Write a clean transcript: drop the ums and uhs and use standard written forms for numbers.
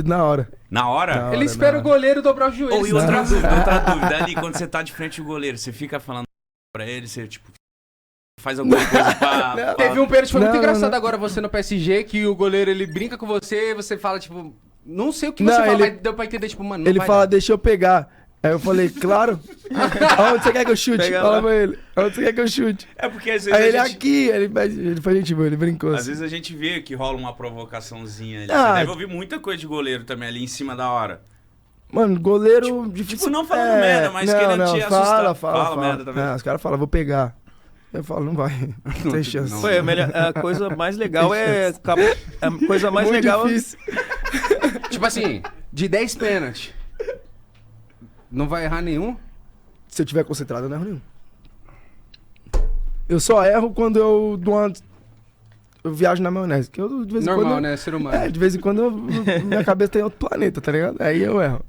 na hora. Na hora? Na hora. Ele espera o goleiro dobrar o joelho. Ou e outra dúvida, ali quando você tá de frente ao goleiro, você fica falando pra ele, você tipo faz alguma coisa pra... Teve um pênalti que foi muito Não, engraçado não. agora, você no PSG, que o goleiro ele brinca com você e você fala, tipo, não sei o que Não, você fala, ele- mas deu pra entender, tipo, mano, não Ele vai fala, dar. deixa eu pegar. Aí eu falei, claro. Aonde você quer que eu chute? Pega Fala lá. pra ele. Aonde você quer que eu chute? É porque às vezes Aí ele a gente... aqui, ele foi gente boa, ele brincou. Às assim. vezes a gente vê que rola uma provocaçãozinha ali. Ah, Você deve ouvir muita coisa de goleiro também ali em cima da hora. Mano, goleiro difícil. tipo, não falando merda, mas querendo te assustar. Fala Merda também. Os caras falam, vou pegar. Eu falo, não vai. Não tem chance. não. Foi, a coisa mais legal é... A coisa mais Muito legal... difícil. Tipo assim, de 10 pênaltis, não vai errar nenhum? Se eu tiver concentrado, eu não erro nenhum. Eu só erro quando eu dou uma... Eu viajo na maionese. Que eu, de vez em Normal, quando, né? Ser humano. de vez em quando minha cabeça tem outro planeta, tá ligado? Aí eu erro.